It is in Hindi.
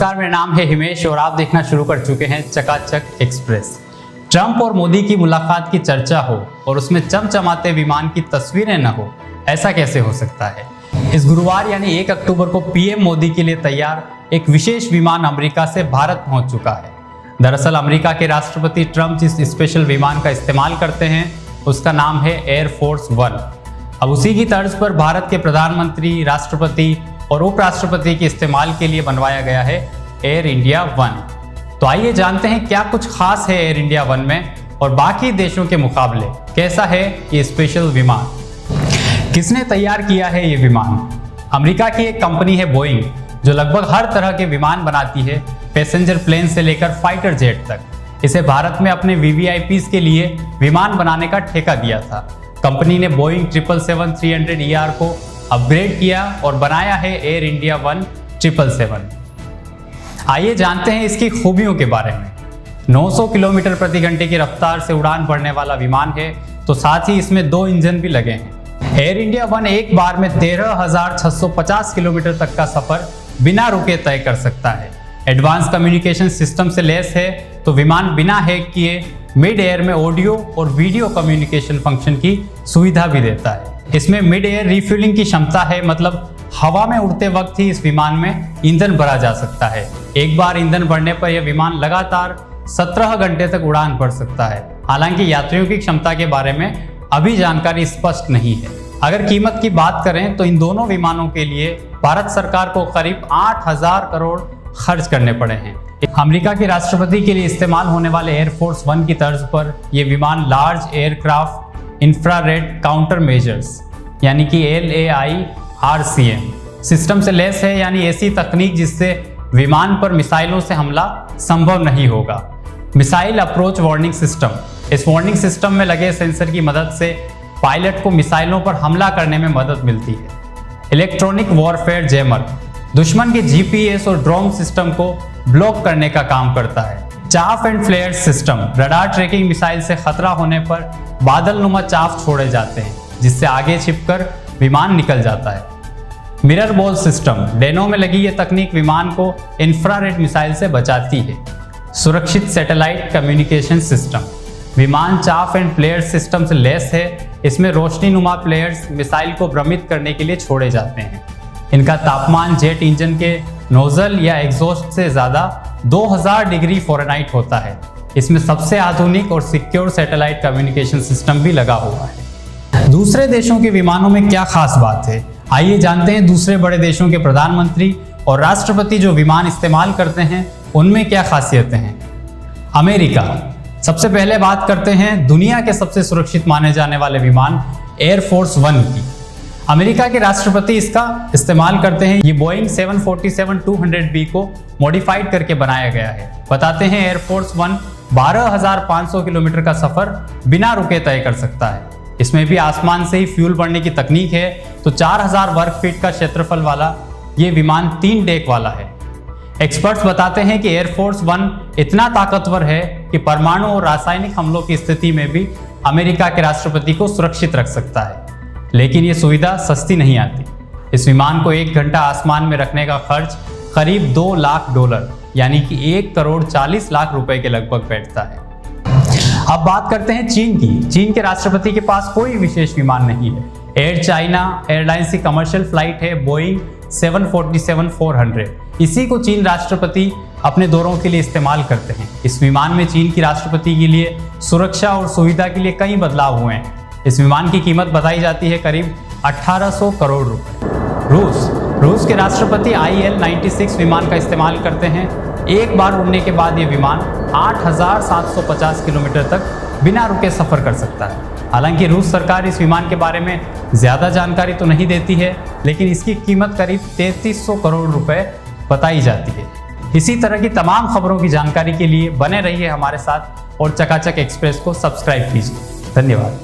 नमस्कार, मेरा नाम है हिमेश और आप देखना शुरू कर चुके हैं चकाचक एक्सप्रेस। ट्रंप और मोदी की मुलाकात की चर्चा हो और उसमें चमचमाते विमान की तस्वीरें न हो, ऐसा कैसे हो सकता है। इस गुरुवार यानी 1 अक्टूबर को पीएम मोदी के लिए तैयार एक विशेष विमान अमेरिका से भारत पहुंच चुका है। दरअसल अमेरिका के राष्ट्रपति ट्रंप जिस स्पेशल विमान का इस्तेमाल करते हैं उसका नाम है एयरफोर्स 1। अब उसी की तर्ज पर भारत के प्रधानमंत्री, राष्ट्रपति और उपराष्ट्रपति के इस्तेमाल के लिए बनवाया गया है एयर इंडिया 1। तो आइए जानते हैं क्या कुछ खास है एयर इंडिया 1 में और बाकी देशों के मुकाबले कैसा है ये स्पेशल विमान। किसने तैयार किया है ये विमान? अमेरिका की एक कंपनी है बोइंग, जो लगभग हर तरह के विमान बनाती है, पैसेंजर प्लेन से लेकर फाइटर जेट तक। इसे भारत में अपने VVIPs के लिए विमान बनाने का ठेका दिया था। कंपनी ने बोइंग 777-300ER को अपग्रेड किया और बनाया है एयर इंडिया 1 777। आइए जानते हैं इसकी खूबियों के बारे में। 900 किलोमीटर प्रति घंटे की रफ्तार से उड़ान भरने वाला विमान है, तो साथ ही इसमें 2 इंजन भी लगे हैं। एयर इंडिया 1 एक बार में 13,650 किलोमीटर तक का सफर बिना रुके तय कर सकता है। एडवांस कम्युनिकेशन सिस्टम से लैस है, तो विमान बिना हैक किए मिड एयर में ऑडियो और वीडियो कम्युनिकेशन फंक्शन की सुविधा भी देता है। इसमें मिड एयर रिफ्यूलिंग की क्षमता है, मतलब हवा में उड़ते वक्त ही इस विमान में ईंधन भरा जा सकता है। एक बार ईंधन भरने पर यह विमान लगातार 17 घंटे तक उड़ान भर सकता है। हालांकि यात्रियों की क्षमता के बारे में अभी जानकारी स्पष्ट नहीं है। अगर कीमत की बात करें तो इन दोनों विमानों के लिए भारत सरकार को करीब 8,000 करोड़ खर्च करने पड़े हैं। अमेरिका के राष्ट्रपति के लिए इस्तेमाल होने वाले एयरफोर्स 1 की तर्ज पर यह विमान large aircraft infrared counter measures यानी कि LAIRCM सिस्टम से लैस है, यानी ऐसी तकनीक जिससे विमान पर मिसाइलों से हमला संभव नहीं होगा। मिसाइल अप्रोच वार्निंग सिस्टम, इस वार्निंग सिस्टम में लगे सेंसर की मदद से पायलट को मिसाइलों पर हमला करने में मदद मिलती है। इलेक्ट्रॉनिक वॉरफेयर जैमर दुश्मन के GPS और ड्रोन सिस्टम को ब्लॉक करने का काम करता है। Chaff and flare system, radar tracking missile से खतरा होने पर बादल नुमा चाफ छोड़े जाते हैं, जिससे आगे छिपकर विमान निकल जाता है। मिरर बॉल सिस्टम, डेनो में लगी यह तकनीक विमान को इंफ्रारेड मिसाइल से बचाती है। सुरक्षित सैटेलाइट कम्युनिकेशन सिस्टम, विमान चाफ एंड फ्लेयर सिस्टम से लैस है। इसमें रोशनी नुमा फ्लेयर्स मिसाइल को भ्रमित करने के लिए छोड़े जाते हैं। इनका तापमान जेट इंजन के नोजल या एग्जॉस्ट से ज़्यादा 2000 डिग्री फ़ारेनहाइट होता है। इसमें सबसे आधुनिक और सिक्योर सैटेलाइट कम्युनिकेशन सिस्टम भी लगा हुआ है। दूसरे देशों के विमानों में क्या खास बात है, आइए जानते हैं। दूसरे बड़े देशों के प्रधानमंत्री और राष्ट्रपति जो विमान इस्तेमाल करते हैं उनमें क्या खासियतें हैं। अमेरिका, सबसे पहले बात करते हैं दुनिया के सबसे सुरक्षित माने जाने वाले विमान एयरफोर्स 1 की। अमेरिका के राष्ट्रपति इसका इस्तेमाल करते हैं। ये बोइंग 747-200B को मॉडिफाइड करके बनाया गया है। बताते हैं एयरफोर्स 1 12,500 किलोमीटर का सफर बिना रुके तय कर सकता है। इसमें भी आसमान से ही फ्यूल भरने की तकनीक है। तो 4,000 वर्ग फीट का क्षेत्रफल वाला ये विमान 3 डेक वाला है। एक्सपर्ट्स बताते हैं कि एयरफोर्स 1 इतना ताकतवर है कि परमाणु और रासायनिक हमलों की स्थिति में भी अमेरिका के राष्ट्रपति को सुरक्षित रख सकता है। लेकिन ये सुविधा सस्ती नहीं आती। इस विमान को 1 घंटा आसमान में रखने का खर्च करीब $2 लाख यानी कि 1,40 लाख रुपए के लगभग बैठता है। अब बात करते हैं चीन की। चीन के राष्ट्रपति के पास कोई विशेष विमान नहीं है। एयर चाइना एयरलाइंस की कमर्शियल फ्लाइट है बोइंग 747-400। इसी को चीन राष्ट्रपति अपने दौरों के लिए इस्तेमाल करते हैं। इस विमान में चीन की राष्ट्रपति के लिए सुरक्षा और सुविधा के लिए कई बदलाव हुए हैं। इस विमान की कीमत बताई जाती है करीब 1,800 करोड़ रुपए। रूस के राष्ट्रपति IL-96 विमान का इस्तेमाल करते हैं। एक बार उड़ने के बाद ये विमान 8,750 किलोमीटर तक बिना रुके सफर कर सकता है। हालांकि रूस सरकार इस विमान के बारे में ज़्यादा जानकारी तो नहीं देती है, लेकिन इसकी कीमत करीब 3,300 करोड़ रुपए बताई जाती है। इसी तरह की तमाम खबरों की जानकारी के लिए बने रहिए हमारे साथ और चकाचक एक्सप्रेस को सब्सक्राइब कीजिए। धन्यवाद।